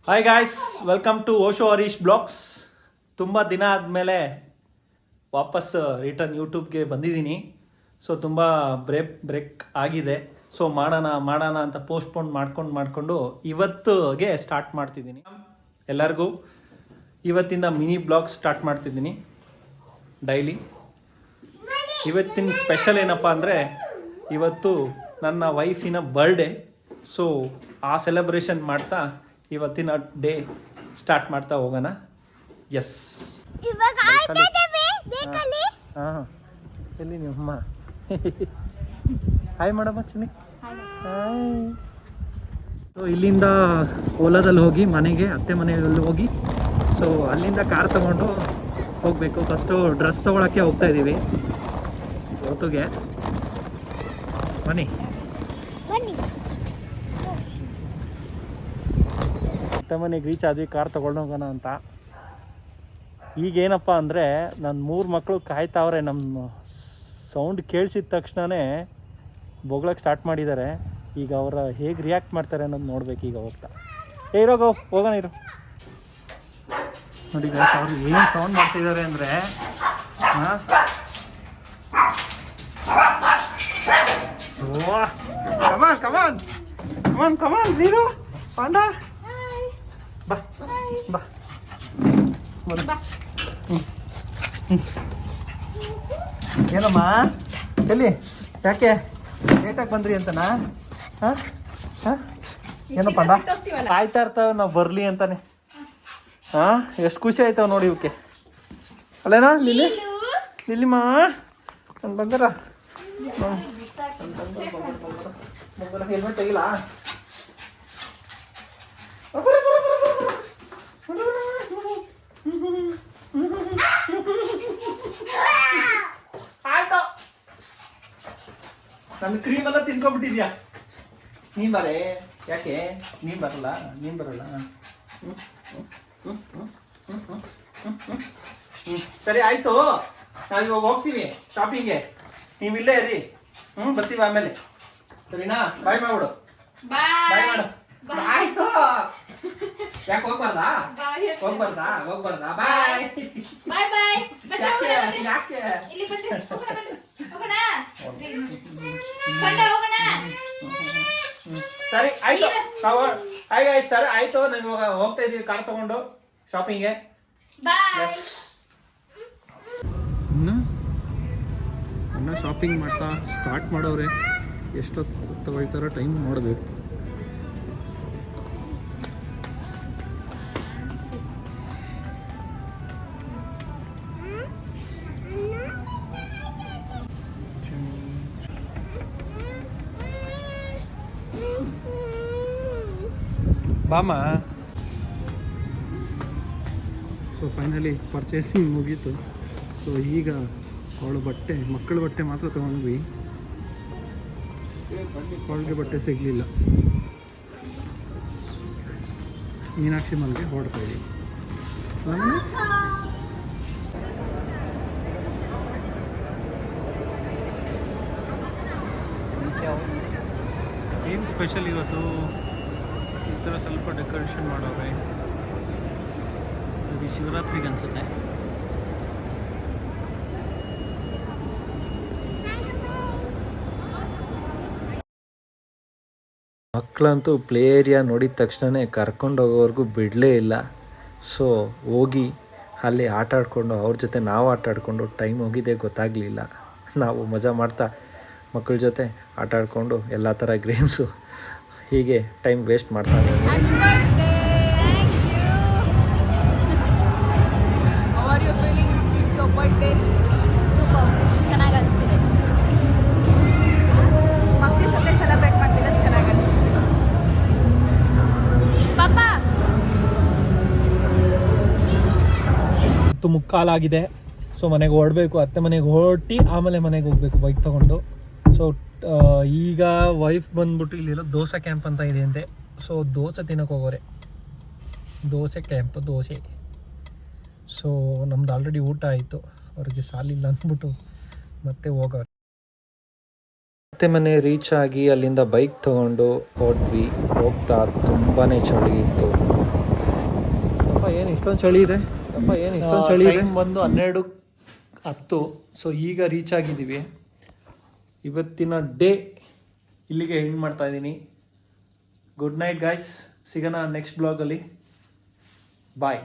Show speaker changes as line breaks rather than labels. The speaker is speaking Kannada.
Hi guys, welcome to Osho Harish blogs. ತುಂಬ ದಿನ ಆದಮೇಲೆ ವಾಪಸ್ ರಿಟರ್ನ್ ಯೂಟ್ಯೂಬ್ಗೆ ಬಂದಿದ್ದೀನಿ. ಸೊ ತುಂಬ ಬ್ರೇಕ್ ಆಗಿದೆ. ಸೊ ಮಾಡೋಣ ಅಂತ ಪೋಸ್ಟ್ಪೋನ್ ಮಾಡಿಕೊಂಡು ಇವತ್ತಿಗೆ ಸ್ಟಾರ್ಟ್ ಮಾಡ್ತಿದ್ದೀನಿ. ಎಲ್ಲರಿಗೂ ಇವತ್ತಿಂದ ಮಿನಿ ಬ್ಲಾಗ್ ಸ್ಟಾರ್ಟ್ ಮಾಡ್ತಿದ್ದೀನಿ ಡೈಲಿ. ಇವತ್ತಿನ ಸ್ಪೆಷಲ್ ಏನಪ್ಪ ಅಂದರೆ, ಇವತ್ತು ನನ್ನ ವೈಫಿನ ಬರ್ಡೇ. ಸೊ ಆ ಸೆಲೆಬ್ರೇಷನ್ ಮಾಡ್ತಾ ಇವತ್ತಿನ ಡೇ ಸ್ಟಾರ್ಟ್ ಮಾಡ್ತಾ ಹೋಗೋಣ. ಎಸ್, ಹಾಂ, ಎಲ್ಲಿ ನೀವು ಅಮ್ಮ? ಹಾಯ್ ಮಾಡಮ್ಮ ಚಿನ್ನಿ. ಹಾಯ್. ಸೊ ಇಲ್ಲಿಂದ ಓಲಾದಲ್ಲಿ ಹೋಗಿ ಮನೆಗೆ, ಅತ್ತೆ ಮನೆಯಲ್ಲಿ ಹೋಗಿ, ಸೊ ಅಲ್ಲಿಂದ ಕಾರ್ ತಗೊಂಡು ಹೋಗಬೇಕು. ಫಸ್ಟು ಡ್ರೆಸ್ ತೊಗೊಳಕ್ಕೆ ಹೋಗ್ತಾ ಇದ್ದೀವಿ ಹೊತ್ತಿಗೆ. ಬನ್ನಿ. ಅತ್ತೆ ಮನೆಗೆ ರೀಚ್ ಆದ್ವಿ ಕಾರ್ ತೊಗೊಂಡು ಹೋಗೋಣ ಅಂತ. ಈಗೇನಪ್ಪ ಅಂದರೆ, ನನ್ನ 3 ಮಕ್ಕಳು ಕಾಯ್ತಾವ್ರೆ. ನಮ್ಮ ಸೌಂಡ್ ಕೇಳಿಸಿದ ತಕ್ಷಣವೇ ಬೊಗ್ಳಕ್ಕೆ ಸ್ಟಾರ್ಟ್ ಮಾಡಿದ್ದಾರೆ. ಈಗ ಅವರ ಹೇಗೆ ರಿಯಾಕ್ಟ್ ಮಾಡ್ತಾರೆ ಅನ್ನೋದು ನೋಡ್ಬೇಕು. ಈಗ ಹೋಗ್ತಾ ಇರೋಗೋ ಹೋಗೋಣ ಇರು. ನೋಡಿ ಅವ್ರು ಏನು ಸೌಂಡ್ ಮಾಡ್ತಿದ್ದಾರೆ ಅಂದರೆ, ಕಮಾನ್ ಕಮಾನ್ ಕಮಾನ್ ಕಮಾನ್ ನೀರು ಪಾಂಡ ಬಾ ಬಾ ಏನಮ್ಮ ಎಲ್ಲಿ ಯಾಕೆ ಲೇಟಾಗಿ ಬಂದ್ರಿ ಅಂತನಾ? ಹಾಂ ಹಾಂ ಏನೋ ಪಾಂಡ ಕಾಯ್ತಾ ಇರ್ತಾವೆ ನಾವು ಬರಲಿ ಅಂತಾನೆ. ಹಾಂ, ಎಷ್ಟು ಖುಷಿ ಆಯ್ತಾವ ನೋಡಿ ಇವಕ್ಕೆ. ಅಲ್ಲೇನಾ ಲಿಲ್ಲಿಮ್ಮ ಬಂದಾರ. ಹೆಲ್ಮೆಟ್ ತೆಗಿಲ್ಲ. ಆಯ್ತು, ನನ್ನ ಕ್ರೀಮ್ ಎಲ್ಲ ತಿನ್ಕೊಂಡ್ಬಿಟ್ಟಿದ್ಯಾ ನೀನ್ ಬರೇ. ಯಾಕೆ ನೀನ್ ಬರಲ್ಲ? ಸರಿ ಆಯ್ತು, ನಾವು ಇವಾಗ ಹೋಗ್ತೀವಿ ಶಾಪಿಂಗ್ಗೆ. ನೀವಿಲ್ಲೇ ಇರಿ. ಬರ್ತೀವಿ ಆಮೇಲೆ. ಸರಿನಾ? ಬಾಯ್ ಮಾಡ್ಬಿಡು. ಬಾಯ್ ಮಾಡು. ಆಯ್ತು. ಯಾಕೆ ಹೋಗ್ಬಾರ್ದಾ? ಬಾಯ್. ಯಾಕೆ ಸರಿ ಆಯ್ತು. ಸರಿ ಆಯ್ತು, ನಾವು ಇವಾಗ ಹೋಗ್ತಾ ಇದೀವಿ ಕಾರ್ ತಗೊಂಡು ಶಾಪಿಂಗ್ಗೆ. ಅಣ್ಣ ಶಾಪಿಂಗ್ ಮಾಡ್ತಾ ಸ್ಟಾರ್ಟ್ ಮಾಡೋರೆ. ಎಷ್ಟೊತ್ತು ತಗೊಳ್ತಾರೋ ಟೈಮ್ ನೋಡಬೇಕು. ಬಾಮ. ಸೊ ಫೈನಲಿ ಪರ್ಚೇಸಿಂಗ್ ಮುಗೀತು. ಸೊ ಈಗ ಅವಳು ಮಕ್ಕಳ ಬಟ್ಟೆ ಮಾತ್ರ ತೊಗೊಂಡ್ವಿ. ಅವಳಿಗೆ ಬಟ್ಟೆ ಸಿಗಲಿಲ್ಲ. ಮೀನಾಕ್ಷಿ ಮನೆಗೆ ಹೊರಡ್ತಾ ಇದ್ದೀವಿ. ಏನು ಸ್ಪೆಷಲ್ ಇವತ್ತು? ಈ ಥರ ಸ್ವಲ್ಪ ಡೆಕೋರೇಷನ್ ಮಾಡೋರೆ. ಇದು ಶಿವರಾತ್ರಿಗೆ ಅನಿಸುತ್ತೆ. ಮಕ್ಕಳಂತೂ ಪ್ಲೇ ಏರಿಯಾ ನೋಡಿದ ತಕ್ಷಣವೇ ಕರ್ಕೊಂಡು ಹೋಗೋವರೆಗೂ ಬಿಡಲೇ ಇಲ್ಲ. ಸೊ ಹೋಗಿ ಅಲ್ಲಿ ಆಟ ಆಡಿಕೊಂಡು ಅವ್ರ ಜೊತೆ ನಾವು ಆಟ ಆಡಿಕೊಂಡು ಟೈಮ್ ಹೋಗಿದ್ದೇ ಗೊತ್ತಾಗಲಿಲ್ಲ. ನಾವು ಮಜಾ ಮಾಡ್ತಾ ಮಕ್ಕಳ ಜೊತೆ ಆಟ ಆಡಿಕೊಂಡು ಎಲ್ಲ ಥರ ಗೇಮ್ಸು ಹೀಗೆ ಟೈಮ್ ವೇಸ್ಟ್ ಮಾಡ್ತಾ ಮುಕ್ಕಾಲಾಗಿದೆ. ಸೊ ಮನೆಗೆ ಹೊರಡಬೇಕು. ಅತ್ತೆ ಮನೆಗೆ ಹೊರಟಿ ಆಮೇಲೆ ಮನೆಗೆ ಹೋಗಬೇಕು ಬೈಕ್ ತೊಗೊಂಡು. ಸೊ ಈಗ ವೈಫ್ ಬಂದ್ಬಿಟ್ಟು ಇಲ್ಲಿರೋ ದೋಸೆ ಕ್ಯಾಂಪ್ ಅಂತ ಇದೆ ಅಂತೆ. ಸೊ ದೋಸೆ ತಿನ್ನೋಕೆ ಹೋಗೋರೆ. ದೋಸೆ ಕ್ಯಾಂಪ್ ದೋಸೆ. ಸೊ ನಮ್ದು ಆಲ್ರೆಡಿ ಊಟ ಆಯಿತು. ಅವ್ರಿಗೆ ಸಾಲಿಲ್ಲ ಅಂದ್ಬಿಟ್ಟು ಮತ್ತೆ ಹೋಗೋರು. ಅತ್ತೆ ಮನೆ ರೀಚ್ ಆಗಿ ಅಲ್ಲಿಂದ ಬೈಕ್ ತೊಗೊಂಡು ಹೋದ್ವಿ. ಹೋಗ್ತಾ ತುಂಬಾ ಚಳಿ ಇತ್ತು.
ಇಷ್ಟೊಂದು ಚಳಿ ಇದೆ ಅಪ್ಪ, ಏನು ಇಷ್ಟೊಂದು ಚಳಿ ಇದೆ.
ಟೈಮ್ ಬಂದು 12:10. ಸೊ ಈಗ ರೀಚ್ ಆಗಿದ್ದೀವಿ. ಇವತ್ತಿನ ಡೇ ಇಲ್ಲಿಗೆ ಎಂಡ್ ಮಾಡ್ತಾ ಇದ್ದೀನಿ. ಗುಡ್ ನೈಟ್ ಗಾಯ್ಸ್, ಸಿಗೋಣ ನೆಕ್ಸ್ಟ್ ಬ್ಲಾಗಲ್ಲಿ. ಬಾಯ್.